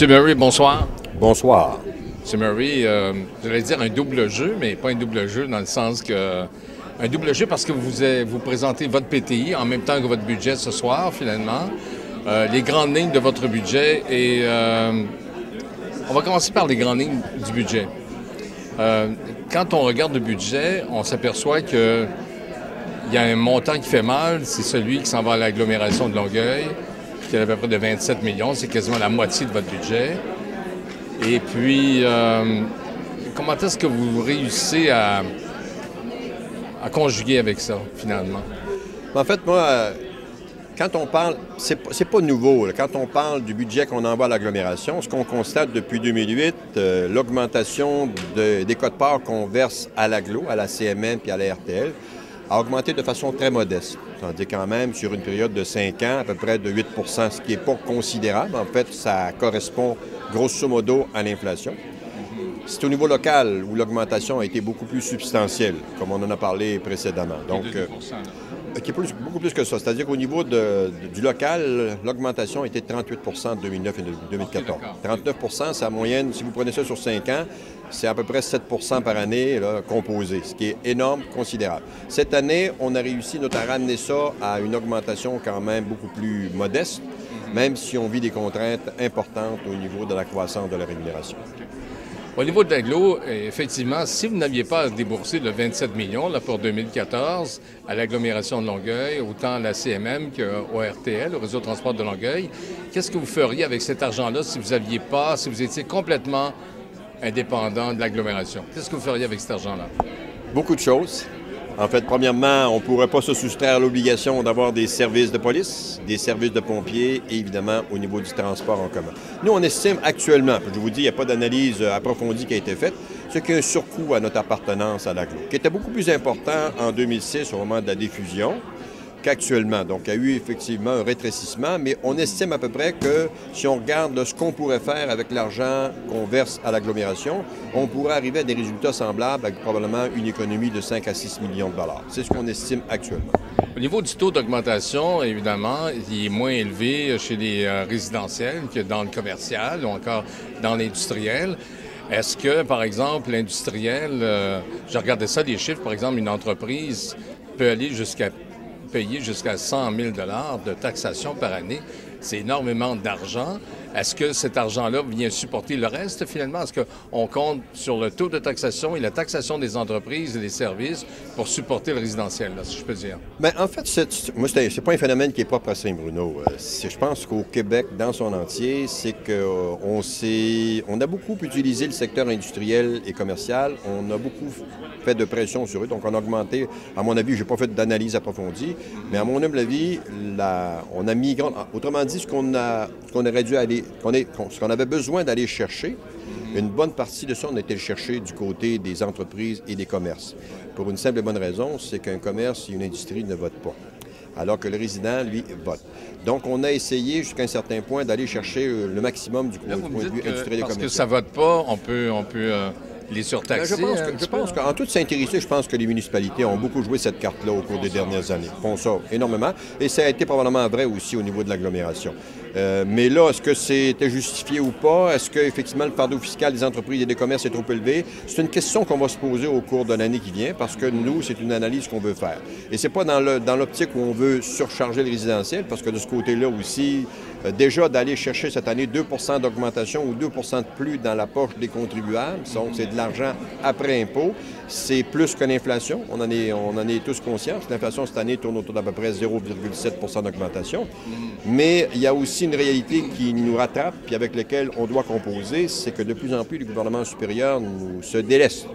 M. Murray, bonsoir. Bonsoir. M. Murray, j'allais dire un double jeu, mais pas un double jeu dans le sens que... Un double jeu parce que vous présentez votre PTI en même temps que votre budget ce soir, finalement. Les grandes lignes de votre budget et... on va commencer par les grandes lignes du budget. Quand on regarde le budget, on s'aperçoit que il y a un montant qui fait mal, c'est celui qui s'en va à l'agglomération de Longueuil, qui est à peu près de 27 millions, c'est quasiment la moitié de votre budget. Et puis, comment est-ce que vous réussissez à conjuguer avec ça, finalement? En fait, moi, quand on parle, c'est pas nouveau. Là. Quand on parle du budget qu'on envoie à l'agglomération, ce qu'on constate depuis 2008, l'augmentation des quotes-parts qu'on verse à l'agglo, à la CMN puis à la RTL, a augmenté de façon très modeste. Tandis quand même, sur une période de 5 ans, à peu près de 8 ce qui n'est pas considérable. En fait, ça correspond grosso modo à l'inflation. C'est au niveau local où l'augmentation a été beaucoup plus substantielle, comme on en a parlé précédemment. Donc, qui est beaucoup plus que ça. C'est-à-dire qu'au niveau du local, l'augmentation a été de 38 en 2009 et 2014. 39 c'est la moyenne. Si vous prenez ça sur 5 ans, c'est à peu près 7 par année là, composé, ce qui est énorme, considérable. Cette année, on a réussi à ramener ça à une augmentation quand même beaucoup plus modeste, même si on vit des contraintes importantes au niveau de la croissance de la rémunération. Au niveau de l'agglo, effectivement, si vous n'aviez pas déboursé le 27 millions là, pour 2014 à l'agglomération de Longueuil, autant à la CMM qu'au RTL, au Réseau de transport de Longueuil, qu'est-ce que vous feriez avec cet argent-là si vous étiez complètement indépendant de l'agglomération? Qu'est-ce que vous feriez avec cet argent-là? Beaucoup de choses. En fait, premièrement, on ne pourrait pas se soustraire à l'obligation d'avoir des services de police, des services de pompiers et évidemment au niveau du transport en commun. Nous, on estime actuellement, je vous dis, il n'y a pas d'analyse approfondie qui a été faite, ce qui est un surcoût à notre appartenance à l'agglo, qui était beaucoup plus important en 2006 au moment de la diffusion qu'actuellement. Donc, il y a eu effectivement un rétrécissement, mais on estime à peu près que si on regarde ce qu'on pourrait faire avec l'argent qu'on verse à l'agglomération, on pourrait arriver à des résultats semblables avec probablement une économie de 5 à 6 millions de dollars. C'est ce qu'on estime actuellement. Au niveau du taux d'augmentation, évidemment, il est moins élevé chez les résidentiels que dans le commercial ou encore dans l'industriel. Est-ce que, par exemple, l'industriel, je regardais ça, les chiffres, par exemple, une entreprise peut aller payer jusqu'à 100 000 $ de taxation par année. C'est énormément d'argent. Est-ce que cet argent-là vient supporter le reste, finalement? Est-ce qu'on compte sur le taux de taxation et la taxation des entreprises et des services pour supporter le résidentiel, là, si je peux dire? Bien, en fait, moi, c'est pas un phénomène qui est propre à Saint-Bruno. Je pense qu'au Québec, dans son entier, c'est qu'on a beaucoup utilisé le secteur industriel et commercial. On a beaucoup fait de pression sur eux. Donc, on a augmenté, à mon avis, je n'ai pas fait d'analyse approfondie, mais à mon humble avis, on a migré. Autrement dit, ce qu'on aurait dû aller, ce qu'on avait besoin d'aller chercher, une bonne partie de ça, on a été le chercher du côté des entreprises et des commerces. Pour une simple et bonne raison, c'est qu'un commerce et une industrie ne votent pas, alors que le résident, lui, vote. Donc, on a essayé jusqu'à un certain point d'aller chercher le maximum du point de vue industriel et commercial. Parce que ça ne vote pas, on peut les surtaxer. Je pense qu'en toute sincérité, je pense que les municipalités ont beaucoup joué cette carte-là au cours des dernières années. Ils font ça énormément. Et ça a été probablement vrai aussi au niveau de l'agglomération. Mais là, est-ce que c'était justifié ou pas? Est-ce qu'effectivement le fardeau fiscal des entreprises et des commerces est trop élevé? C'est une question qu'on va se poser au cours de l'année qui vient parce que nous, c'est une analyse qu'on veut faire. Et c'est pas dans l'optique où on veut surcharger le résidentiel parce que de ce côté-là aussi, déjà d'aller chercher cette année 2 d'augmentation ou 2 de plus dans la poche des contribuables, donc c'est de l'argent après impôt, c'est plus que l'inflation. On en est tous conscients. L'inflation cette année tourne autour d'à peu près 0,7 d'augmentation. Mais il y a aussi une réalité qui nous rattrape et avec laquelle on doit composer, c'est que de plus en plus, le gouvernement supérieur se déleste.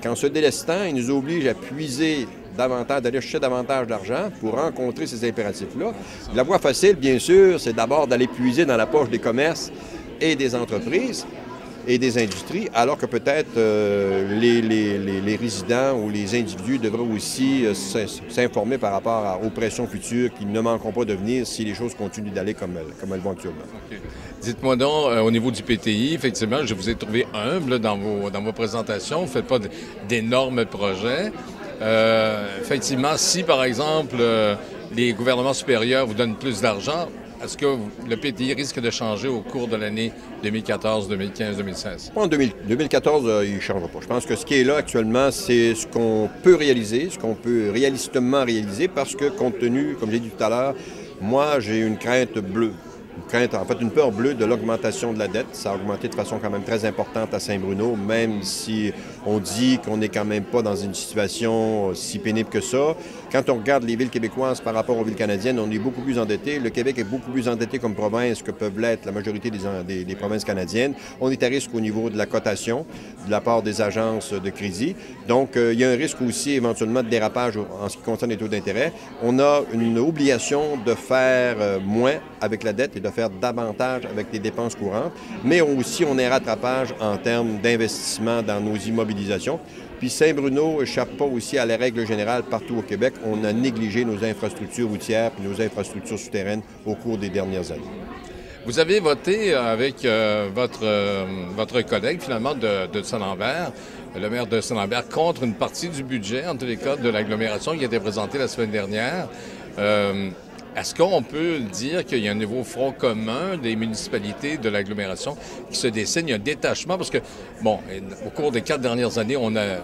En se délestant, il nous oblige à puiser davantage, d'aller chercher davantage d'argent pour rencontrer ces impératifs-là. La voie facile, bien sûr, c'est d'abord d'aller puiser dans la poche des commerces et des entreprises et des industries, alors que peut-être les résidents ou les individus devraient aussi s'informer par rapport aux pressions futures qui ne manqueront pas de venir si les choses continuent d'aller comme elles vont actuellement. Okay. Dites-moi donc, au niveau du PTI, effectivement, je vous ai trouvé humble dans vos présentations. Vous ne faites pas d'énormes projets. Effectivement, si, par exemple, les gouvernements supérieurs vous donnent plus d'argent, est-ce que le PTI risque de changer au cours de l'année 2014, 2015, 2016? En 2014, il ne changera pas. Je pense que ce qui est là actuellement, c'est ce qu'on peut réaliser, ce qu'on peut réalistement réaliser, parce que compte tenu, comme j'ai dit tout à l'heure, moi, j'ai une crainte bleue. Une peur bleue de l'augmentation de la dette. Ça a augmenté de façon quand même très importante à Saint-Bruno, même si on dit qu'on n'est quand même pas dans une situation si pénible que ça. Quand on regarde les villes québécoises par rapport aux villes canadiennes, on est beaucoup plus endetté. Le Québec est beaucoup plus endetté comme province que peuvent l'être la majorité des provinces canadiennes. On est à risque au niveau de la cotation de la part des agences de crédit. Donc, il y a un risque aussi éventuellement de dérapage en ce qui concerne les taux d'intérêt. On a une obligation de faire moins avec la dette et de faire davantage avec les dépenses courantes, mais aussi on a un rattrapage en termes d'investissement dans nos immobilisations. Puis Saint-Bruno échappe pas aussi à la règle générale partout au Québec. On a négligé nos infrastructures routières et nos infrastructures souterraines au cours des dernières années. Vous avez voté avec votre collègue, finalement, de Saint-Lambert, le maire de Saint-Lambert, contre une partie du budget, en tous les cas, de l'agglomération qui a été présentée la semaine dernière. Est-ce qu'on peut dire qu'il y a un nouveau front commun des municipalités de l'agglomération qui se dessine? Il y a un détachement parce que, bon, au cours des 4 dernières années, on a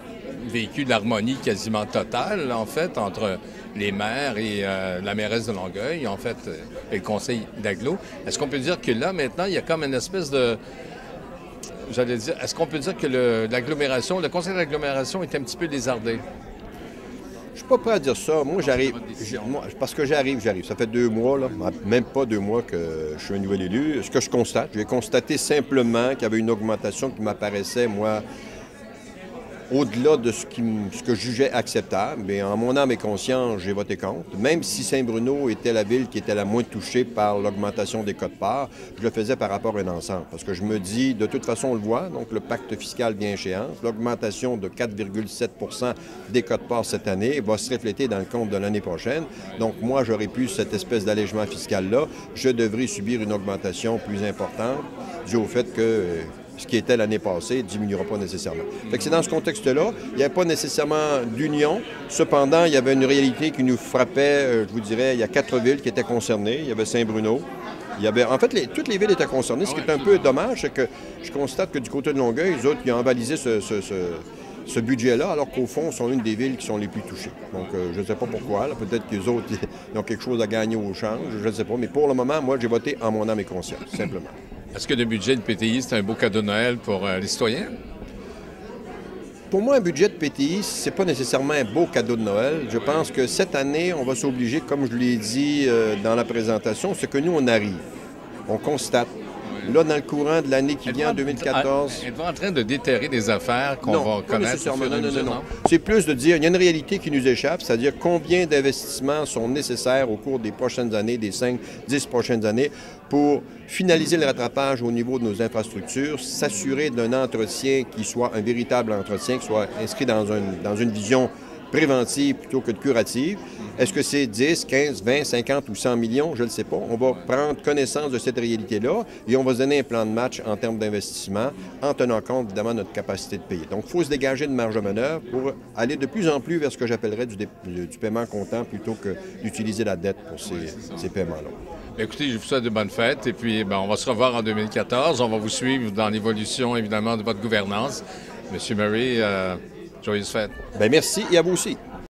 vécu l'harmonie quasiment totale, en fait, entre les maires et la mairesse de Longueuil, en fait, et le conseil d'agglo. Est-ce qu'on peut dire que là, maintenant, il y a comme une espèce de... J'allais dire, est-ce qu'on peut dire que l'agglomération, le conseil d'agglomération est un petit peu désardé? Je suis pas prêt à dire ça. Moi, j'arrive. Parce que j'arrive. Ça fait 2 mois, là, même pas 2 mois que je suis un nouvel élu. Ce que je constate, j'ai constaté simplement qu'il y avait une augmentation qui m'apparaissait, moi, au-delà de ce que je jugeais acceptable. Mais en mon âme et conscience, j'ai voté contre. Même si Saint-Bruno était la ville qui était la moins touchée par l'augmentation des quotes-parts, je le faisais par rapport à un ensemble. Parce que je me dis, de toute façon, on le voit, donc le pacte fiscal vient échéance. L'augmentation de 4,7 des quotes-parts cette année va se refléter dans le compte de l'année prochaine. Donc moi, j'aurais pu cette espèce d'allègement fiscal-là. Je devrais subir une augmentation plus importante due au fait que... ce qui était l'année passée ne diminuera pas nécessairement. Fait que c'est dans ce contexte-là. Il n'y avait pas nécessairement d'union. Cependant, il y avait une réalité qui nous frappait, je vous dirais, il y a 4 villes qui étaient concernées. Il y avait Saint-Bruno. En fait, toutes les villes étaient concernées. Ce qui est un peu dommage, c'est que je constate que du côté de Longueuil, les autres, ils ont avalisé ce budget-là, alors qu'au fond, sont une des villes qui sont les plus touchées. Donc, je ne sais pas pourquoi. Peut-être que les autres ils ont quelque chose à gagner au change. Je ne sais pas. Mais pour le moment, moi, j'ai voté en mon âme et conscience, simplement. Est-ce que le budget de PTI, c'est un beau cadeau de Noël pour les citoyens? Pour moi, un budget de PTI, c'est pas nécessairement un beau cadeau de Noël. Je pense que cette année, on va s'obliger, comme je l'ai dit dans la présentation, ce que nous, on arrive. On constate. Là, dans le courant de l'année qui vient, en 2014... Êtes-vous en train de déterrer des affaires qu'on va connaître? Non. C'est plus de dire, il y a une réalité qui nous échappe, c'est-à-dire combien d'investissements sont nécessaires au cours des prochaines années, des 5-10 prochaines années, pour finaliser le rattrapage au niveau de nos infrastructures, s'assurer d'un entretien qui soit un véritable entretien, qui soit inscrit dans une vision préventive plutôt que de curative. Est-ce que c'est 10, 15, 20, 50 ou 100 millions? Je ne le sais pas. On va prendre connaissance de cette réalité-là et on va se donner un plan de match en termes d'investissement en tenant compte, évidemment, de notre capacité de payer. Donc, il faut se dégager de marge de manœuvre pour aller de plus en plus vers ce que j'appellerais du paiement comptant plutôt que d'utiliser la dette pour ces paiements-là. Écoutez, je vous souhaite de bonnes fêtes et puis on va se revoir en 2014. On va vous suivre dans l'évolution, évidemment, de votre gouvernance. Monsieur Murray, joyeuses fêtes. Bien, merci et à vous aussi.